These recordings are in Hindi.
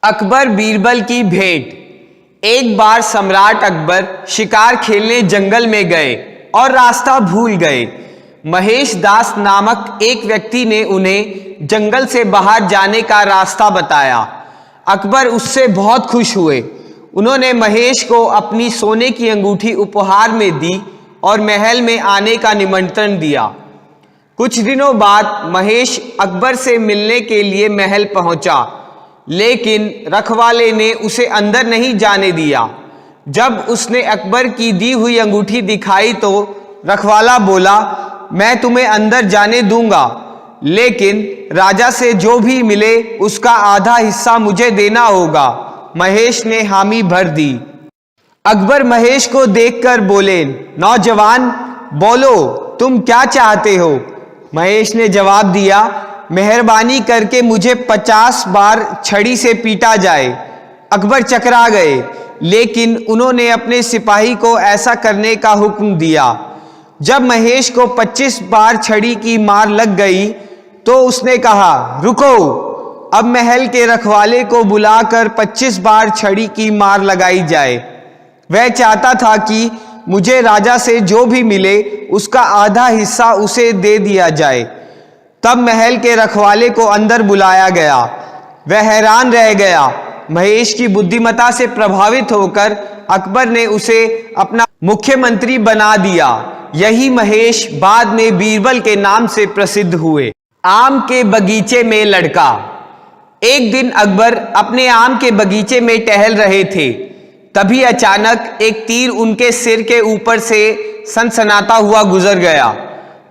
अकबर बीरबल की भेंट। एक बार सम्राट अकबर शिकार खेलने जंगल में गए और रास्ता भूल गए। महेश दास नामक एक व्यक्ति ने उन्हें जंगल से बाहर जाने का रास्ता बताया। अकबर उससे बहुत खुश हुए। उन्होंने महेश को अपनी सोने की अंगूठी उपहार में दी और महल में आने का निमंत्रण दिया। कुछ दिनों बाद महेश अकबर से मिलने के लिए महल पहुंचा, लेकिन रखवाले ने उसे अंदर नहीं जाने दिया। जब उसने अकबर की दी हुई अंगूठी दिखाई तो रखवाला बोला, मैं तुम्हें अंदर जाने दूंगा, लेकिन राजा से जो भी मिले उसका आधा हिस्सा मुझे देना होगा। महेश ने हामी भर दी। अकबर महेश को देखकर बोले, नौजवान, बोलो, तुम क्या चाहते हो? महेश ने जवाब दिया, मेहरबानी करके मुझे 50 बार छड़ी से पीटा जाए। अकबर चकरा गए, लेकिन उन्होंने अपने सिपाही को ऐसा करने का हुक्म दिया। जब महेश को 25 बार छड़ी की मार लग गई तो उसने कहा, रुको, अब महल के रखवाले को बुलाकर 25 बार छड़ी की मार लगाई जाए। वह चाहता था कि मुझे राजा से जो भी मिले उसका आधा हिस्सा उसे दे दिया जाए। तब महल के रखवाले को अंदर बुलाया गया। वह हैरान रह गया। महेश की बुद्धिमत्ता से प्रभावित होकर अकबर ने उसे अपना मुख्यमंत्री बना दिया। यही महेश बाद में बीरबल के नाम से प्रसिद्ध हुए। आम के बगीचे में लड़का। एक दिन अकबर अपने आम के बगीचे में टहल रहे थे। तभी अचानक एक तीर उनके सिर के ऊपर से सनसनाता हुआ गुजर गया।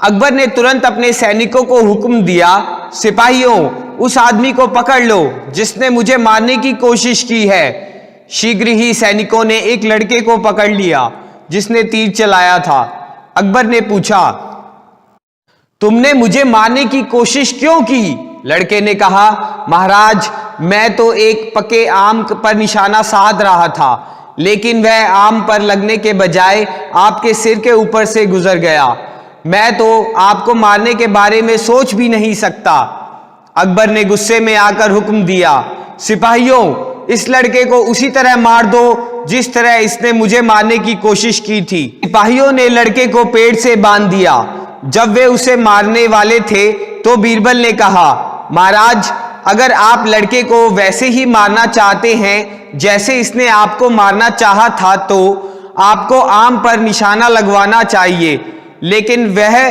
अकबर ने तुरंत अपने सैनिकों को हुक्म दिया, सिपाहियों, उस आदमी को पकड़ लो जिसने मुझे मारने की कोशिश की है। शीघ्र ही सैनिकों ने एक लड़के को पकड़ लिया जिसने तीर चलाया था। अकबर ने पूछा, तुमने मुझे मारने की कोशिश क्यों की? लड़के ने कहा, महाराज, मैं तो एक पके आम पर निशाना साध रहा था, लेकिन वह आम पर लगने के बजाय आपके सिर के ऊपर से गुजर गया। मैं तो आपको मारने के बारे में सोच भी नहीं सकता। अकबर ने गुस्से में आकर हुक्म दिया, सिपाहियों, इस लड़के को उसी तरह मार दो जिस तरह इसने मुझे मारने की कोशिश की थी। सिपाहियों ने लड़के को पेड़ से बांध दिया। जब वे उसे मारने वाले थे तो बीरबल ने कहा, महाराज, अगर आप लड़के को वैसे ही मारना चाहते हैं जैसे इसने आपको मारना चाहा था तो आपको आम पर निशाना लगवाना चाहिए, लेकिन वह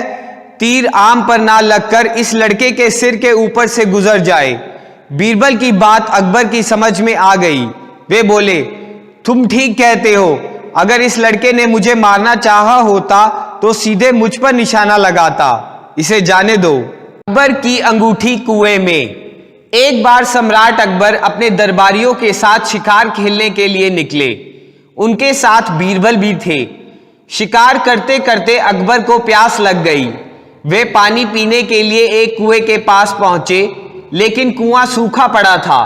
तीर आम पर ना लगकर इस लड़के के सिर के ऊपर से गुजर जाए। बीरबल की बात अकबर की समझ में आ गई। वे बोले, तुम ठीक कहते हो। अगर इस लड़के ने मुझे मारना चाहा होता तो सीधे मुझ पर निशाना लगाता। इसे जाने दो। अकबर की अंगूठी कुएं में। एक बार सम्राट अकबर अपने दरबारियों के साथ शिकार खेलने के लिए निकले। उनके साथ बीरबल भी थे। शिकार करते करते अकबर को प्यास लग गई। वे पानी पीने के लिए एक कुएं के पास पहुंचे, लेकिन कुआं सूखा पड़ा था।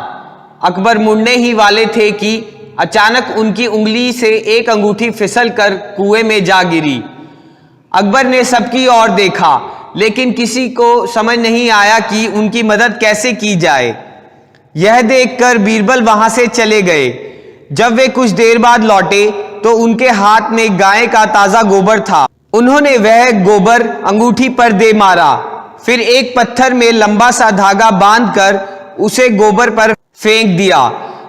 अकबर मुड़ने ही वाले थे कि अचानक उनकी उंगली से एक अंगूठी फिसलकर कुएं में जा गिरी। अकबर ने सबकी ओर देखा, लेकिन किसी को समझ नहीं आया कि उनकी मदद कैसे की जाए। यह देखकर बीरबल वहां से चले गए। जब वे कुछ देर बाद लौटे तो उनके हाथ में गाय का ताजा गोबर था। उन्होंने वह गोबर अंगूठी पर दे मारा, फिर एक पत्थर में लंबा सा धागा बांधकर उसे गोबर पर फेंक दिया।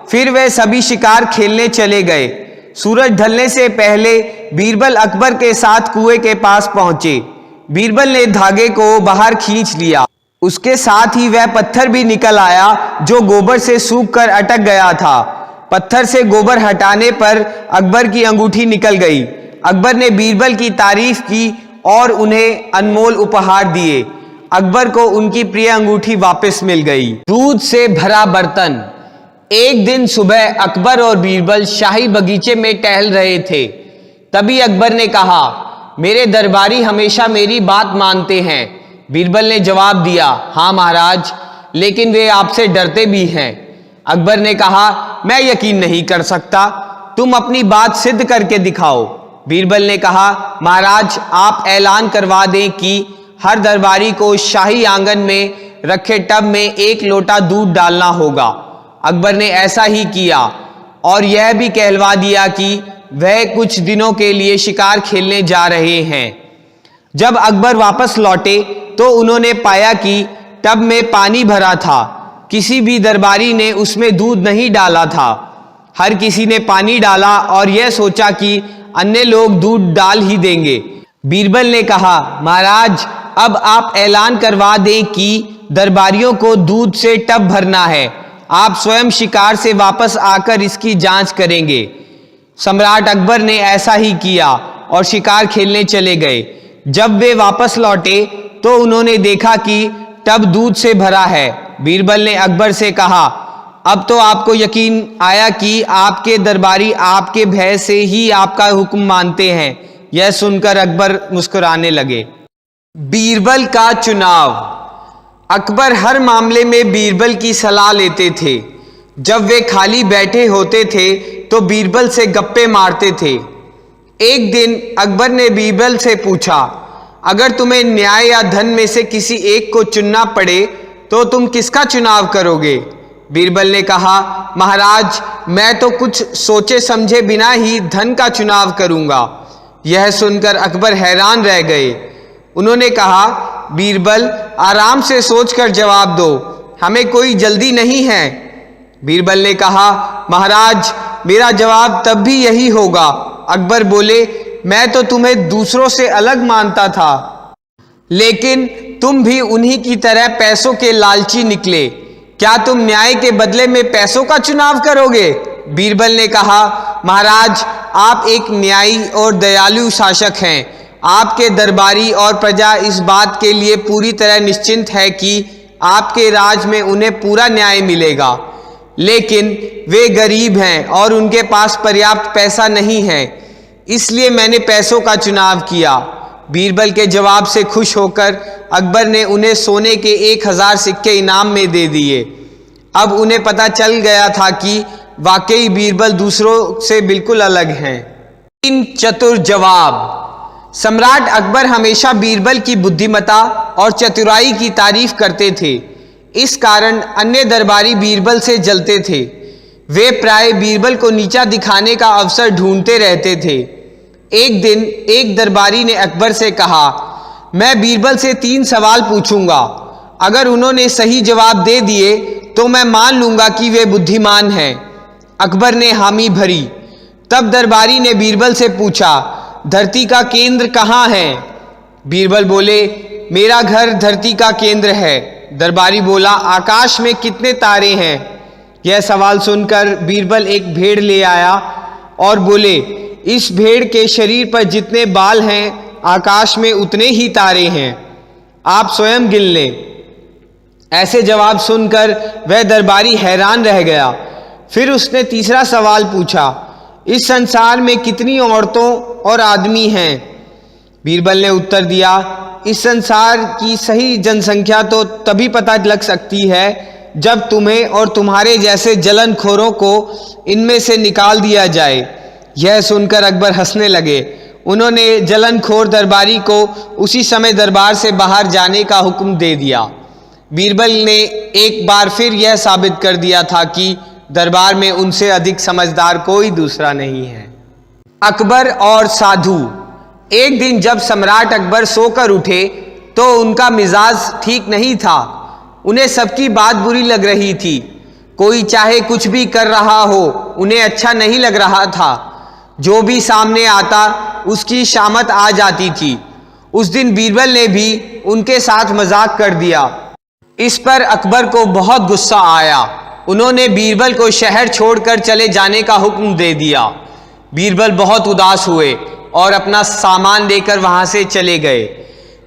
फिर वे सभी शिकार खेलने चले गए। सूरज ढलने से पहले बीरबल अकबर के साथ कुएं के पास पहुंचे। बीरबल ने धागे को बाहर खींच लिया। उसके साथ ही वह पत्थर भी निकल आया जो गोबर से सूखकर अटक गया था। पत्थर से गोबर हटाने पर अकबर की अंगूठी निकल गई। अकबर ने बीरबल की तारीफ की और उन्हें अनमोल उपहार दिए। अकबर को उनकी प्रिय अंगूठी वापस मिल गई। दूध से भरा बर्तन। एक दिन सुबह अकबर और बीरबल शाही बगीचे में टहल रहे थे। तभी अकबर ने कहा, मेरे दरबारी हमेशा मेरी बात मानते हैं। बीरबल ने जवाब दिया, हाँ महाराज, लेकिन वे आपसे डरते भी हैं। अकबर ने कहा, मैं यकीन नहीं कर सकता, तुम अपनी बात सिद्ध करके दिखाओ। बीरबल ने कहा, महाराज, आप ऐलान करवा दें कि हर दरबारी को शाही आंगन में रखे टब में 1 लोटा दूध डालना होगा। अकबर ने ऐसा ही किया और यह भी कहलवा दिया कि वह कुछ दिनों के लिए शिकार खेलने जा रहे हैं। जब अकबर वापस लौटे तो उन्होंने पाया कि टब में पानी भरा था। किसी भी दरबारी ने उसमें दूध नहीं डाला था। हर किसी ने पानी डाला और यह सोचा कि अन्य लोग दूध डाल ही देंगे। बीरबल ने कहा, महाराज, अब आप ऐलान करवा दें कि दरबारियों को दूध से टब भरना है। आप स्वयं शिकार से वापस आकर इसकी जांच करेंगे। सम्राट अकबर ने ऐसा ही किया और शिकार खेलने चले गए। जब वे वापस लौटे तो उन्होंने देखा कि टब दूध से भरा है। बीरबल ने अकबर से कहा, अब तो आपको यकीन आया कि आपके दरबारी आपके भय से ही आपका हुक्म मानते हैं। यह सुनकर अकबर मुस्कुराने लगे। बीरबल का चुनाव। अकबर हर मामले में बीरबल की सलाह लेते थे। जब वे खाली बैठे होते थे तो बीरबल से गप्पे मारते थे। एक दिन अकबर ने बीरबल से पूछा, अगर तुम्हें न्याय या धन में से किसी एक को चुनना पड़े तो तुम किसका चुनाव करोगे? बीरबल ने कहा, महाराज, मैं तो कुछ सोचे समझे बिना ही धन का चुनाव करूंगा। यह सुनकर अकबर हैरान रह गए। उन्होंने कहा, बीरबल, आराम से सोचकर जवाब दो, हमें कोई जल्दी नहीं है। बीरबल ने कहा, महाराज, मेरा जवाब तब भी यही होगा। अकबर बोले, मैं तो तुम्हें दूसरों से अलग मानता था, लेकिन तुम भी उन्हीं की तरह पैसों के लालची निकले। क्या तुम न्याय के बदले में पैसों का चुनाव करोगे? बीरबल ने कहा, महाराज, आप एक न्यायी और दयालु शासक हैं। आपके दरबारी और प्रजा इस बात के लिए पूरी तरह निश्चिंत है कि आपके राज में उन्हें पूरा न्याय मिलेगा, लेकिन वे गरीब हैं और उनके पास पर्याप्त पैसा नहीं है, इसलिए मैंने पैसों का चुनाव किया। बीरबल के जवाब से खुश होकर अकबर ने उन्हें सोने के 1000 सिक्के इनाम में दे दिए। अब उन्हें पता चल गया था कि वाकई बीरबल दूसरों से बिल्कुल अलग हैं। 3 चतुर जवाब। सम्राट अकबर हमेशा बीरबल की बुद्धिमत्ता और चतुराई की तारीफ करते थे। इस कारण अन्य दरबारी बीरबल से जलते थे। वे प्राय बीरबल को नीचा दिखाने का अवसर ढूंढते रहते थे। एक दिन एक दरबारी ने अकबर से कहा, मैं बीरबल से 3 सवाल पूछूंगा। अगर उन्होंने सही जवाब दे दिए तो मैं मान लूंगा कि वे बुद्धिमान हैं। अकबर ने हामी भरी। तब दरबारी ने बीरबल से पूछा, धरती का केंद्र कहाँ है? बीरबल बोले, मेरा घर धरती का केंद्र है। दरबारी बोला, आकाश में कितने तारे हैं? यह सवाल सुनकर बीरबल एक भेड़ ले आया और बोले, इस भेड़ के शरीर पर जितने बाल हैं, आकाश में उतने ही तारे हैं, आप स्वयं गिन लें। ऐसे जवाब सुनकर वह दरबारी हैरान रह गया। फिर उसने तीसरा सवाल पूछा, इस संसार में कितनी औरतों और आदमी हैं? बीरबल ने उत्तर दिया, इस संसार की सही जनसंख्या तो तभी पता लग सकती है जब तुम्हें और तुम्हारे जैसे जलनखोरों को इनमें से निकाल दिया जाए। यह सुनकर अकबर हंसने लगे। उन्होंने जलनखोर दरबारी को उसी समय दरबार से बाहर जाने का हुक्म दे दिया। बीरबल ने एक बार फिर यह साबित कर दिया था कि दरबार में उनसे अधिक समझदार कोई दूसरा नहीं है। अकबर और साधु। एक दिन जब सम्राट अकबर सोकर उठे तो उनका मिजाज ठीक नहीं था। उन्हें सबकी बात बुरी लग रही थी। कोई चाहे कुछ भी कर रहा हो, उन्हें अच्छा नहीं लग रहा था। जो भी सामने आता उसकी शामत आ जाती थी। उस दिन बीरबल ने भी उनके साथ मजाक कर दिया। इस पर अकबर को बहुत गुस्सा आया। उन्होंने बीरबल को शहर छोड़कर चले जाने का हुक्म दे दिया। बीरबल बहुत उदास हुए और अपना सामान लेकर वहां से चले गए।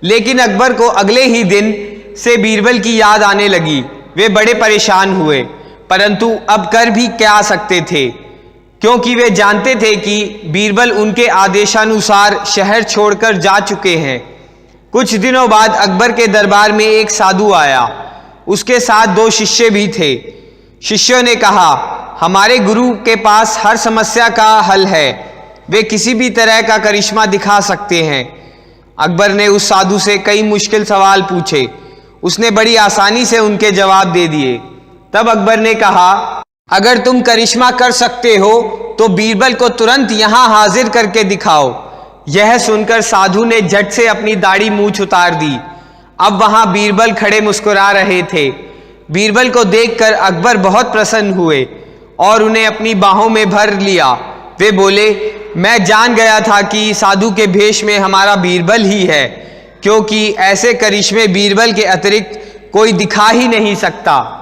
लेकिन अकबर को अगले ही दिन से बीरबल की याद आने लगी। वे बड़े परेशान हुए, परंतु अब कर भी क्या सकते थे, क्योंकि वे जानते थे कि बीरबल उनके आदेशानुसार शहर छोड़कर जा चुके हैं। कुछ दिनों बाद अकबर के दरबार में एक साधु आया। उसके साथ 2 शिष्य भी थे। शिष्यों ने कहा, हमारे गुरु के पास हर समस्या का हल है। वे किसी भी तरह का करिश्मा दिखा सकते हैं। अकबर ने उस साधु से कई मुश्किल सवाल पूछे। उसने बड़ी आसानी से उनके जवाब दे दिए। तब अकबर ने कहा, अगर तुम करिश्मा कर सकते हो तो बीरबल को तुरंत यहां हाजिर करके दिखाओ। यह सुनकर साधु ने झट से अपनी दाढ़ी मूंछ उतार दी। अब वहां बीरबल खड़े मुस्कुरा रहे थे। बीरबल को देखकर अकबर बहुत प्रसन्न हुए और उन्हें अपनी बाहों में भर लिया। वे बोले, मैं जान गया था कि साधु के भेष में हमारा बीरबल ही है, क्योंकि ऐसे करिश्मे बीरबल के अतिरिक्त कोई दिखा ही नहीं सकता।